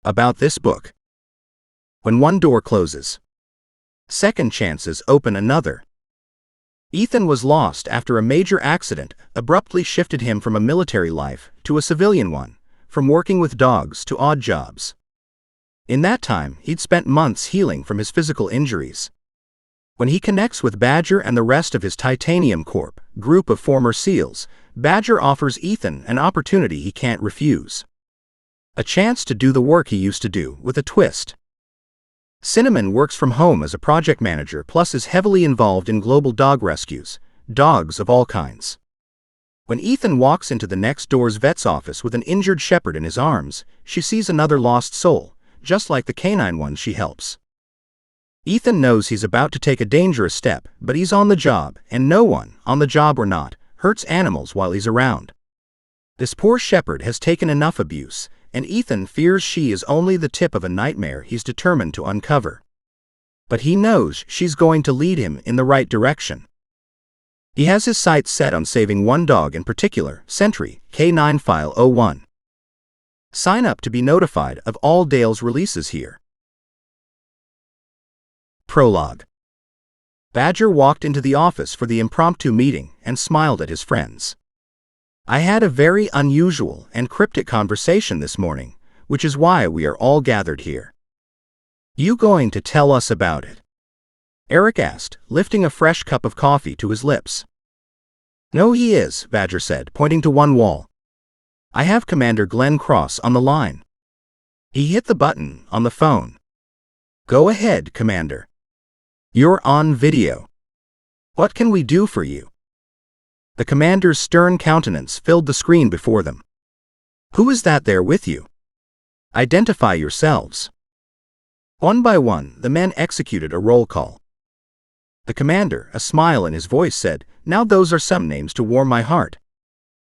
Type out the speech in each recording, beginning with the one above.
About this book. When one door closes, second chances open another. Ethan was lost after a major accident abruptly shifted him from a military life to a civilian one, from working with dogs to odd jobs. In that time, he'd spent months healing from his physical injuries. When he connects with Badger and the rest of his Titanium Corp group of former SEALs, Badger offers Ethan an opportunity he can't refuse. A chance to do the work he used to do, with a twist. Cinnamon works from home as a project manager plus is heavily involved in global dog rescues, dogs of all kinds. When Ethan walks into the next door's vet's office with an injured shepherd in his arms, she sees another lost soul, just like the canine one she helps. Ethan knows he's about to take a dangerous step, but he's on the job, and no one, on the job or not, hurts animals while he's around. This poor shepherd has taken enough abuse, and Ethan fears she is only the tip of a nightmare he's determined to uncover. But he knows she's going to lead him in the right direction. He has his sights set on saving one dog in particular, Sentry, K9 File 01. Sign up to be notified of all Dale's releases here. Prologue. Badger walked into the office for the impromptu meeting and smiled at his friends. I had a very unusual and cryptic conversation this morning, which is why we are all gathered here. You going to tell us about it? Eric asked, lifting a fresh cup of coffee to his lips. No, he is, Badger said, pointing to one wall. I have Commander Glenn Cross on the line. He hit the button on the phone. Go ahead, Commander. You're on video. What can we do for you? The commander's stern countenance filled the screen before them. Who is that there with you? Identify yourselves. One by one, the men executed a roll call. The commander, a smile in his voice, said, Now those are some names to warm my heart.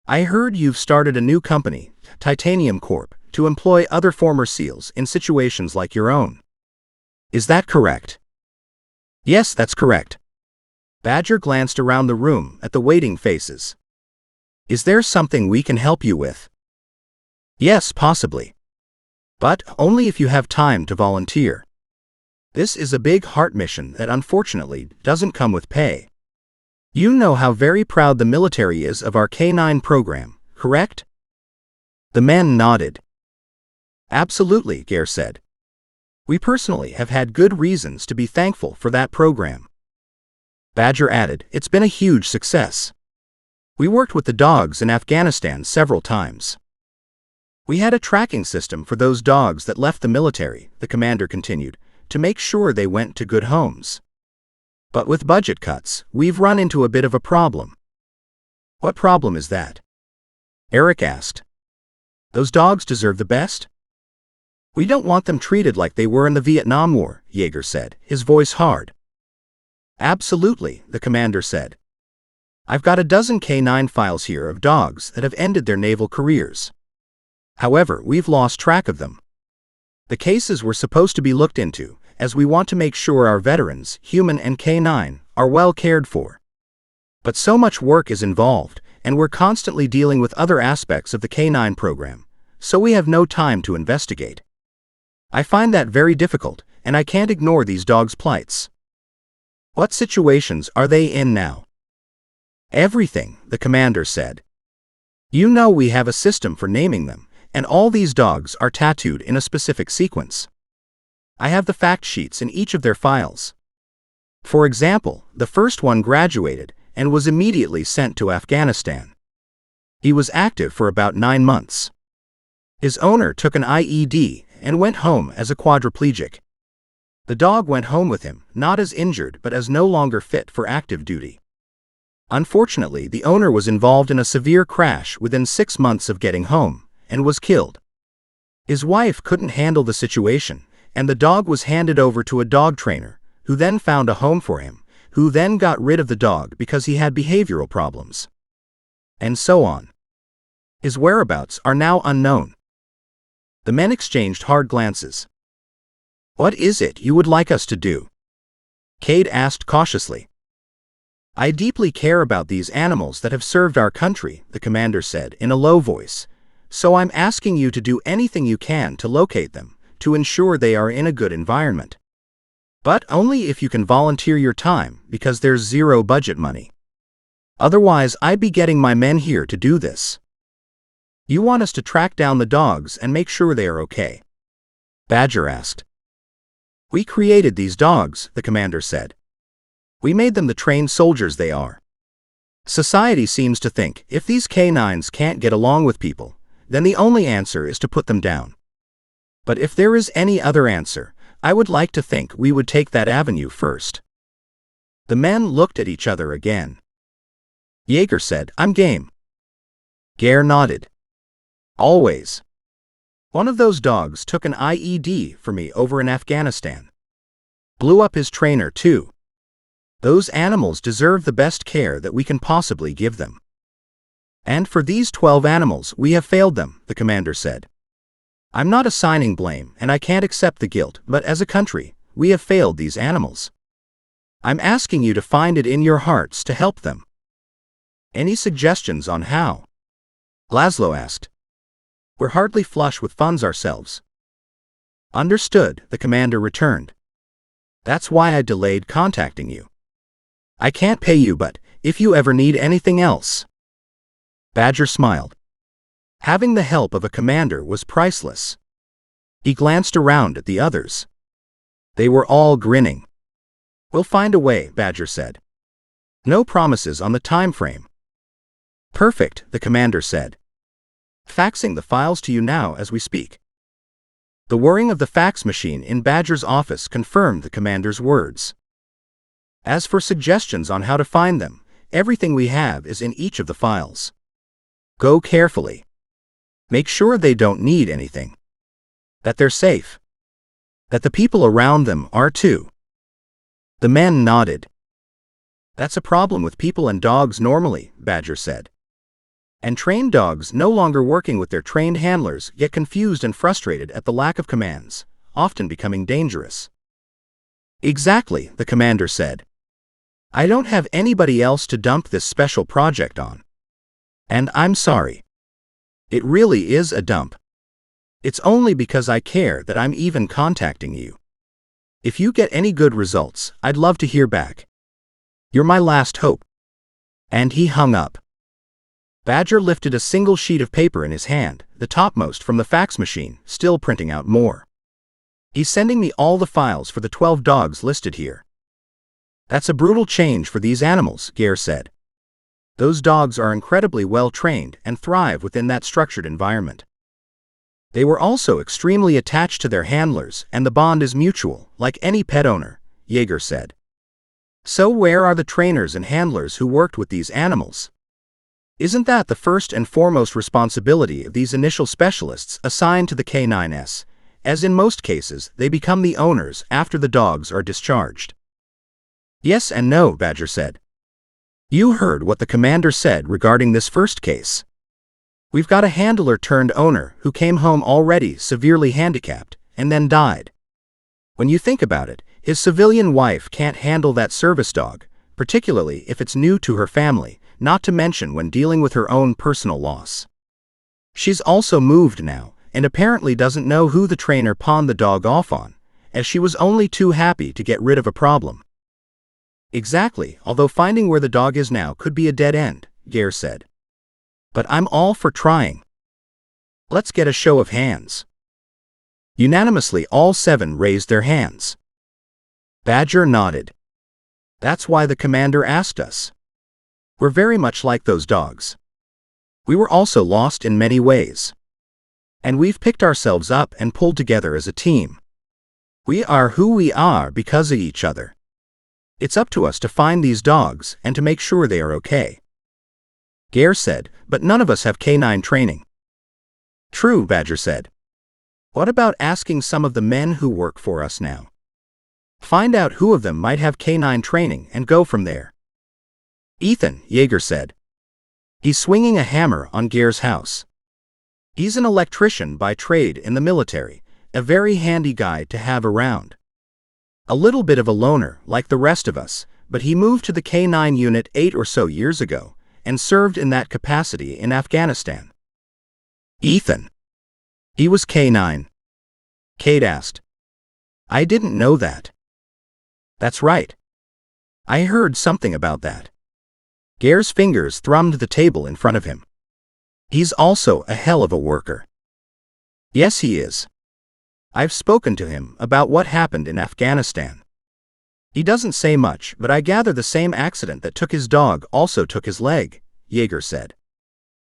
I heard you've started a new company, Titanium Corp, to employ other former SEALs in situations like your own. Is that correct? Yes, that's correct. Badger glanced around the room at the waiting faces. Is there something we can help you with? Yes, possibly. But only if you have time to volunteer. This is a big heart mission that unfortunately doesn't come with pay. You know how very proud the military is of our K9 program, correct? The men nodded. Absolutely, Gare said. We personally have had good reasons to be thankful for that program. Badger added, It's been a huge success. We worked with the dogs in Afghanistan several times. We had a tracking system for those dogs that left the military, the commander continued, to make sure they went to good homes. But with budget cuts, we've run into a bit of a problem. What problem is that? Eric asked. Those dogs deserve the best? We don't want them treated like they were in the Vietnam War, Yeager said, his voice hard. Absolutely, the commander said. I've got a dozen K9 files here of dogs that have ended their naval careers. However, we've lost track of them. The cases were supposed to be looked into, as we want to make sure our veterans, human and K9, are well cared for. But so much work is involved, and we're constantly dealing with other aspects of the K9 program, so we have no time to investigate. I find that very difficult, and I can't ignore these dogs' plights. What situations are they in now? Everything, the commander said. You know we have a system for naming them, and all these dogs are tattooed in a specific sequence. I have the fact sheets in each of their files. For example, the first one graduated and was immediately sent to Afghanistan. He was active for about 9 months. His owner took an IED and went home as a quadriplegic. The dog went home with him, not as injured but as no longer fit for active duty. Unfortunately, the owner was involved in a severe crash within 6 months of getting home, and was killed. His wife couldn't handle the situation, and the dog was handed over to a dog trainer, who then found a home for him, who then got rid of the dog because he had behavioral problems. And so on. His whereabouts are now unknown. The men exchanged hard glances. What is it you would like us to do? Cade asked cautiously. I deeply care about these animals that have served our country, the commander said in a low voice, so I'm asking you to do anything you can to locate them, to ensure they are in a good environment. But only if you can volunteer your time, because there's zero budget money. Otherwise, I'd be getting my men here to do this. You want us to track down the dogs and make sure they are okay? Badger asked. We created these dogs, the commander said. We made them the trained soldiers they are. Society seems to think if these canines can't get along with people, then the only answer is to put them down. But if there is any other answer, I would like to think we would take that avenue first. The men looked at each other again. Jaeger said, I'm game. Gare nodded. Always. One of those dogs took an IED for me over in Afghanistan. Blew up his trainer too. Those animals deserve the best care that we can possibly give them. And for these 12 animals, we have failed them, the commander said. I'm not assigning blame, and I can't accept the guilt, but as a country, we have failed these animals. I'm asking you to find it in your hearts to help them. Any suggestions on how? Laszlo asked. We're hardly flush with funds ourselves. Understood, the commander returned. That's why I delayed contacting you. I can't pay you, but if you ever need anything else. Badger smiled. Having the help of a commander was priceless. He glanced around at the others. They were all grinning. We'll find a way, Badger said. No promises on the time frame. Perfect, the commander said. Faxing the files to you now as we speak. The whirring of the fax machine in Badger's office confirmed the commander's words. As for suggestions on how to find them, everything we have is in each of the files. Go carefully. Make sure they don't need anything. That they're safe. That the people around them are too. The men nodded. That's a problem with people and dogs normally, Badger said. And trained dogs no longer working with their trained handlers get confused and frustrated at the lack of commands, often becoming dangerous. Exactly, the commander said. I don't have anybody else to dump this special project on. And I'm sorry. It really is a dump. It's only because I care that I'm even contacting you. If you get any good results, I'd love to hear back. You're my last hope. And he hung up. Badger lifted a single sheet of paper in his hand, the topmost from the fax machine, still printing out more. He's sending me all the files for the 12 dogs listed here. That's a brutal change for these animals, Gare said. Those dogs are incredibly well trained and thrive within that structured environment. They were also extremely attached to their handlers, and the bond is mutual, like any pet owner, Jaeger said. So where are the trainers and handlers who worked with these animals? Isn't that the first and foremost responsibility of these initial specialists assigned to the K9S, as in most cases they become the owners after the dogs are discharged? Yes and no, Badger said. You heard what the commander said regarding this first case. We've got a handler turned owner who came home already severely handicapped and then died. When you think about it, his civilian wife can't handle that service dog, particularly if it's new to her family, not to mention when dealing with her own personal loss. She's also moved now, and apparently doesn't know who the trainer pawned the dog off on, as she was only too happy to get rid of a problem. Exactly, although finding where the dog is now could be a dead end, Gare said. But I'm all for trying. Let's get a show of hands. Unanimously, all 7 raised their hands. Badger nodded. That's why the commander asked us. We're very much like those dogs. We were also lost in many ways. And we've picked ourselves up and pulled together as a team. We are who we are because of each other. It's up to us to find these dogs and to make sure they are okay. Gare said, but none of us have canine training. True, Badger said. What about asking some of the men who work for us now? Find out who of them might have canine training and go from there. Ethan, Jaeger said. He's swinging a hammer on Gare's house. He's an electrician by trade in the military, a very handy guy to have around. A little bit of a loner, like the rest of us, but he moved to the K9 unit 8 or so years ago, and served in that capacity in Afghanistan. Ethan. He was K9. Cade asked. I didn't know that. That's right. I heard something about that. Gare's fingers thrummed the table in front of him. He's also a hell of a worker. Yes, he is. I've spoken to him about what happened in Afghanistan. He doesn't say much, but I gather the same accident that took his dog also took his leg, Yeager said.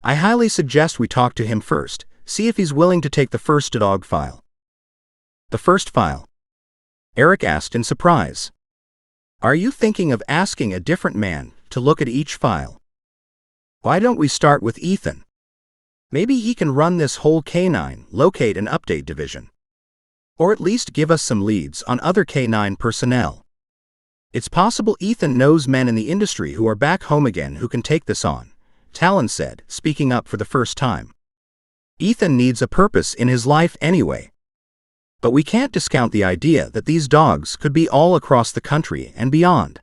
I highly suggest we talk to him first, see if he's willing to take the first dog file. The first file? Eric asked in surprise. Are you thinking of asking a different man to look at each file? Why don't we start with Ethan? Maybe he can run this whole K9 locate and update division. Or at least give us some leads on other K9 personnel. It's possible Ethan knows men in the industry who are back home again who can take this on, Talon said, speaking up for the first time. Ethan needs a purpose in his life anyway. But we can't discount the idea that these dogs could be all across the country and beyond.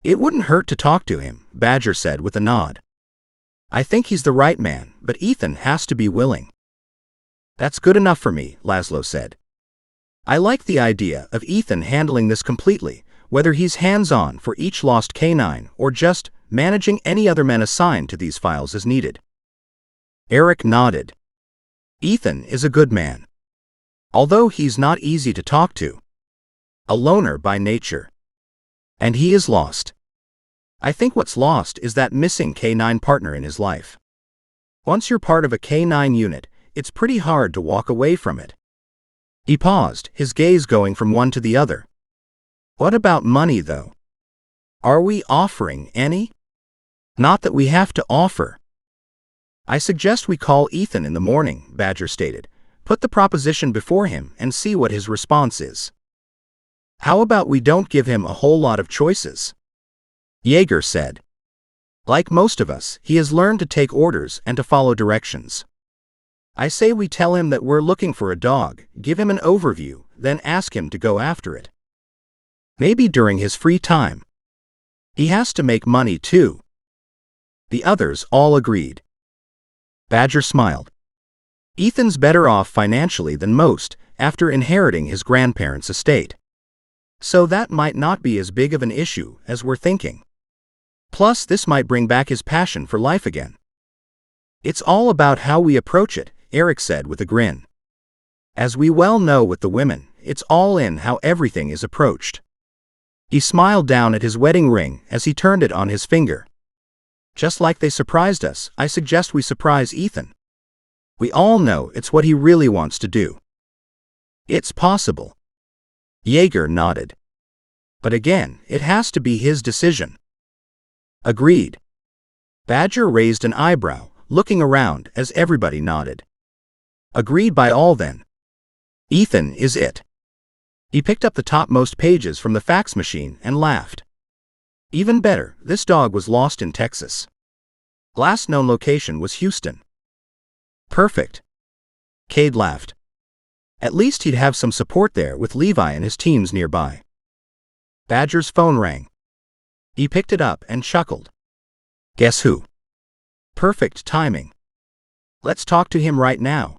It wouldn't hurt to talk to him, Badger said with a nod. I think he's the right man, but Ethan has to be willing. That's good enough for me, Laszlo said. I like the idea of Ethan handling this completely, whether he's hands-on for each lost K9 or just managing any other men assigned to these files as needed. Eric nodded. Ethan is a good man. Although he's not easy to talk to. A loner by nature. And he is lost. I think what's lost is that missing K9 partner in his life. Once you're part of a K9 unit, it's pretty hard to walk away from it. He paused, his gaze going from one to the other. What about money, though? Are we offering any? Not that we have to offer. I suggest we call Ethan in the morning, Badger stated. Put the proposition before him and see what his response is. How about we don't give him a whole lot of choices? Yeager said. Like most of us, he has learned to take orders and to follow directions. I say we tell him that we're looking for a dog, give him an overview, then ask him to go after it. Maybe during his free time. He has to make money too. The others all agreed. Badger smiled. Ethan's better off financially than most after inheriting his grandparents' estate. So that might not be as big of an issue as we're thinking. Plus, this might bring back his passion for life again. It's all about how we approach it, Eric said with a grin. As we well know with the women, it's all in how everything is approached. He smiled down at his wedding ring as he turned it on his finger. Just like they surprised us, I suggest we surprise Ethan. We all know it's what he really wants to do. It's possible. Yeager nodded. But again, it has to be his decision. Agreed. Badger raised an eyebrow, looking around as everybody nodded. Agreed by all then. Ethan is it. He picked up the topmost pages from the fax machine and laughed. Even better, this dog was lost in Texas. Last known location was Houston. Perfect. Cade laughed. At least he'd have some support there with Levi and his teams nearby. Badger's phone rang. He picked it up and chuckled. Guess who? Perfect timing. Let's talk to him right now.